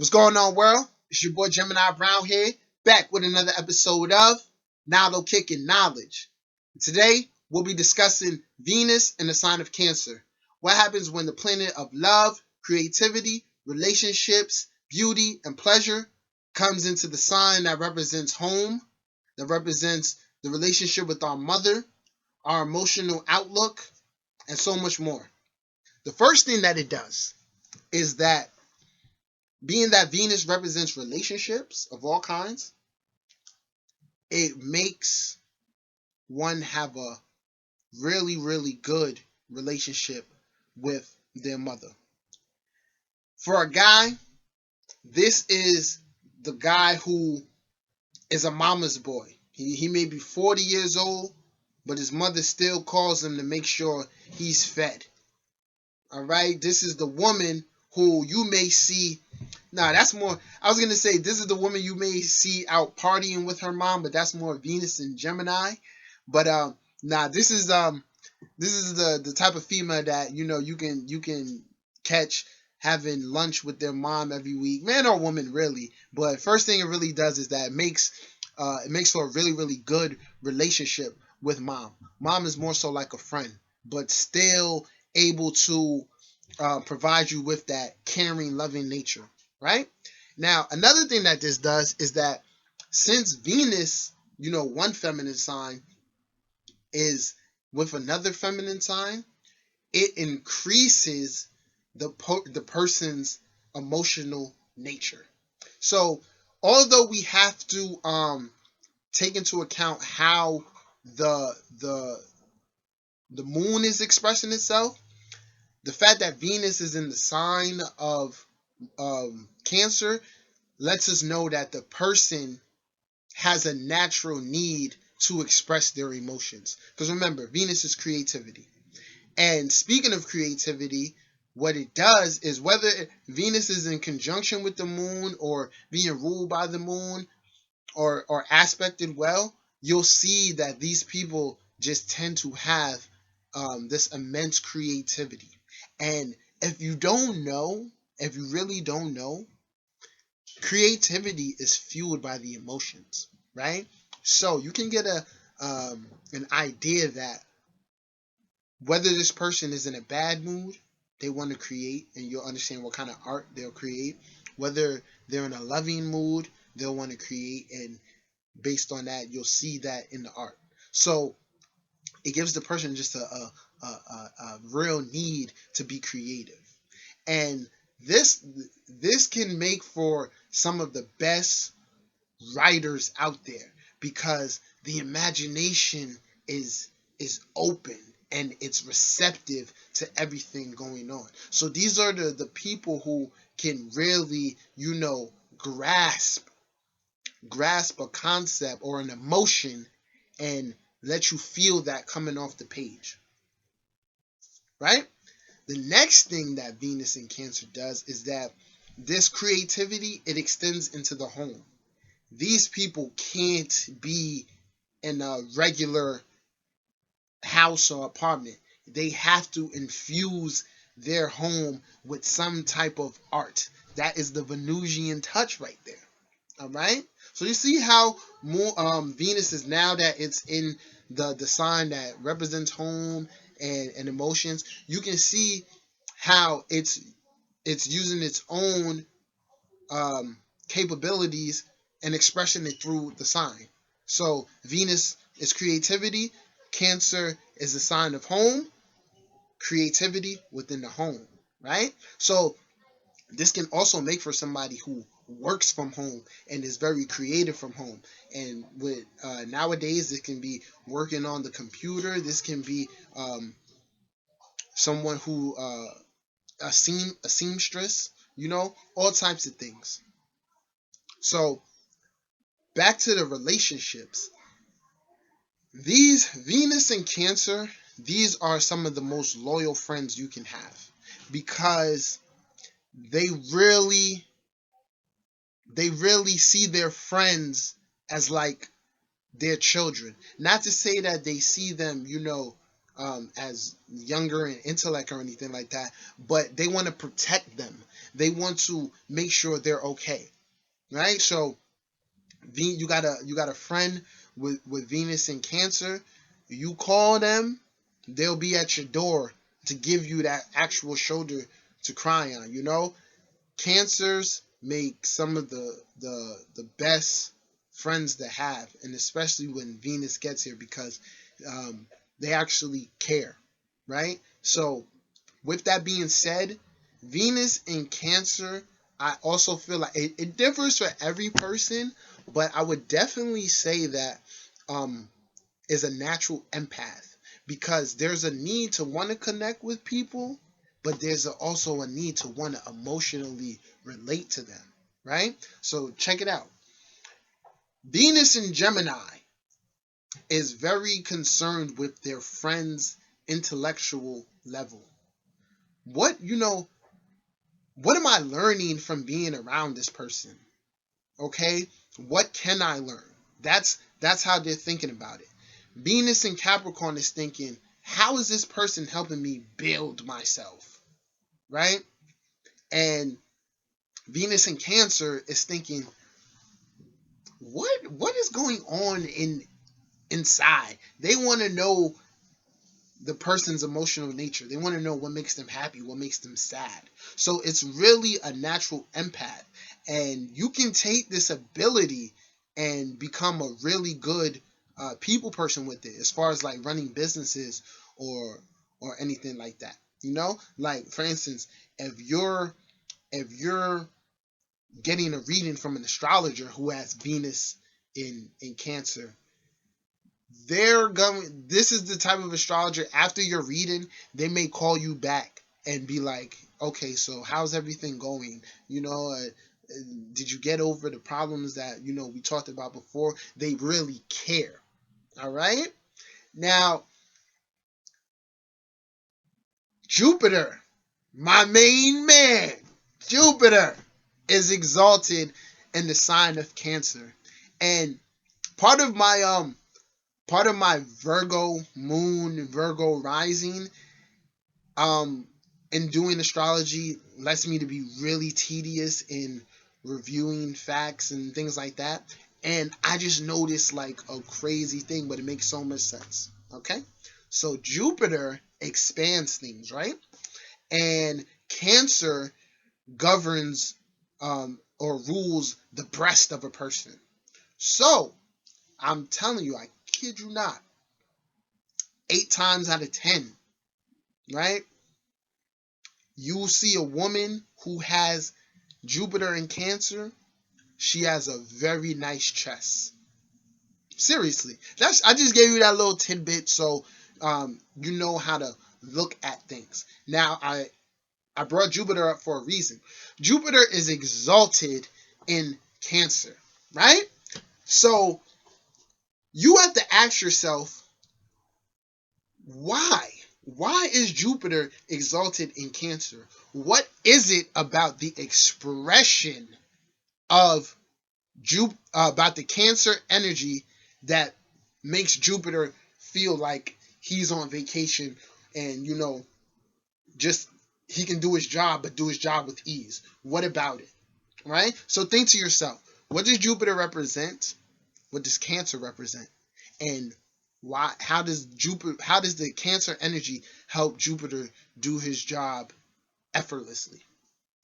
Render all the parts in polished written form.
What's going on, world? It's your boy Gemini Brown here, back with another episode of Nalo Kicking Knowledge. Today, we'll be discussing Venus and the sign of Cancer. What happens when the planet of love, creativity, relationships, beauty, and pleasure comes into the sign that represents home, that represents the relationship with our mother, our emotional outlook, and so much more. The first thing that it does is that being that Venus represents relationships of all kinds, it makes one have a really, really good relationship with their mother. For a guy, this is the guy who is a mama's boy. He may be 40 years old, but his mother still calls him to make sure he's fed. All right? This is the woman who you may see. Nah, that's more. I was gonna say this is the woman you may see out partying with her mom, but that's more Venus and Gemini. But nah, this is the type of female that you can catch having lunch with their mom every week, man or woman, really. But first thing it really does is that it makes for a really, really good relationship with mom. Mom is more so like a friend, but still able to provide you with that caring, loving nature, right? Now, another thing that this does is that since Venus, one feminine sign is with another feminine sign, it increases the person's emotional nature. So, although we have to take into account how the the the moon is expressing itself, the fact that Venus is in the sign of Cancer lets us know that the person has a natural need to express their emotions. Because remember, Venus is creativity. And speaking of creativity, what it does is whether Venus is in conjunction with the moon or being ruled by the moon or aspected well, you'll see that these people just tend to have this immense creativity. And if you don't know, if you really don't know, creativity is fueled by the emotions, right? So you can get an idea that whether this person is in a bad mood, they want to create, and you'll understand what kind of art they'll create. Whether they're in a loving mood, they'll want to create, and based on that, you'll see that in the art. So it gives the person just a real need to be creative, and this can make for some of the best writers out there because the imagination is open and it's receptive to everything going on. So these are the people who can really, grasp a concept or an emotion and let you feel that coming off the page, right? The next thing that Venus in Cancer does is that this creativity, it extends into the home. These people can't be in a regular house or apartment. They have to infuse their home with some type of art. That is the Venusian touch right there. All right. So you see how more Venus is, now that it's in the sign that represents home and emotions. You can see how it's using its own capabilities and expressing it through the sign. So Venus is creativity, Cancer is the sign of home, creativity within the home, right? So this can also make for somebody who works from home and is very creative from home. And with nowadays, this can be working on the computer. This can be someone who a seamstress, all types of things. So back to the relationships. These Venus and Cancer, these are some of the most loyal friends you can have because they really see their friends as like their children. Not to say that they see them, as younger in intellect or anything like that, but they want to protect them. They want to make sure they're okay, right? So you got a friend with Venus in Cancer. You call them, they'll be at your door to give you that actual shoulder to cry on. Cancers make some of the best friends to have, and especially when Venus gets here, because they actually care, right? So with that being said, Venus in Cancer, I also feel like it differs for every person, but I would definitely say that um, is a natural empath, because there's a need to want to connect with people, but there's also a need to want to emotionally relate to them, right? So check it out. Venus in Gemini is very concerned with their friend's intellectual level. What am I learning from being around this person? Okay? What can I learn? That's how they're thinking about it. Venus in Capricorn is thinking, how is this person helping me build myself? Right? And Venus in Cancer is thinking, what is going on inside? They want to know the person's emotional nature. They want to know what makes them happy, what makes them sad. So it's really a natural empath. And you can take this ability and become a really good people person with it, as far as like running businesses or anything like that. Like for instance, if you're getting a reading from an astrologer who has Venus in Cancer, they're going this is the type of astrologer, after your reading, they may call you back and be like, okay, so how's everything going, did you get over the problems that we talked about before? They really care. All right. Now, Jupiter, my main man, Jupiter is exalted in the sign of Cancer. And part of my Virgo moon, Virgo rising, in doing astrology lets me to be really tedious in reviewing facts and things like that. And I just noticed like a crazy thing, but it makes so much sense. Okay. So Jupiter expands things, right? And Cancer governs or rules the breast of a person. So I'm telling you, I kid you not, 8 times out of 10, right? You will see a woman who has Jupiter in Cancer. She has a very nice chest. Seriously, I just gave you that little tidbit, so you know how to look at things. Now, I brought Jupiter up for a reason. Jupiter is exalted in Cancer, right? So you have to ask yourself, why? Why is Jupiter exalted in Cancer? What is it about the expression of about the Cancer energy that makes Jupiter feel like he's on vacation, and just he can do his job, but do his job with ease? What about it? Right? So think to yourself, what does Jupiter represent? What does Cancer represent? And why? How does the Cancer energy help Jupiter do his job effortlessly?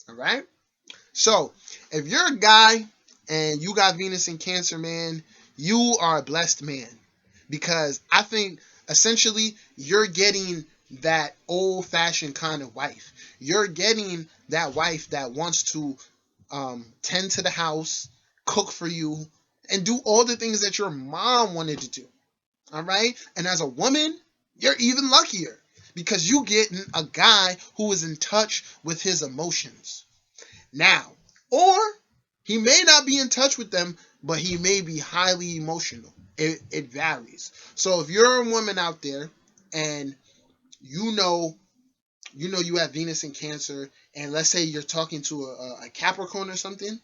All right. So if you're a guy and you got Venus in Cancer, man, you are a blessed man, because I think essentially you're getting that old-fashioned kind of wife. You're getting that wife that wants to tend to the house, cook for you, and do all the things that your mom wanted to do. All right. And as a woman, you're even luckier, because you getting a guy who is in touch with his emotions. Now, or he may not be in touch with them, but he may be highly emotional. It varies. So if you're a woman out there and you know you have Venus in Cancer, and let's say you're talking to a Capricorn or something,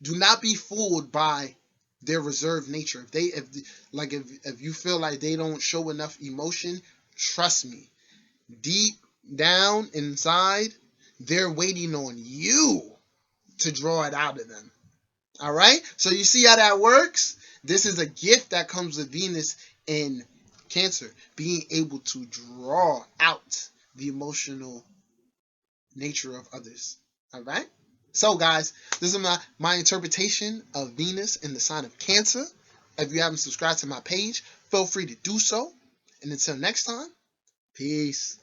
do not be fooled by their reserved nature. If you feel like they don't show enough emotion, trust me, deep down inside, they're waiting on you to draw it out of them. All right? So you see how that works? This is a gift that comes with Venus in Cancer, being able to draw out the emotional nature of others. All right? So, guys, this is my interpretation of Venus in the sign of Cancer. If you haven't subscribed to my page, feel free to do so. And until next time, peace.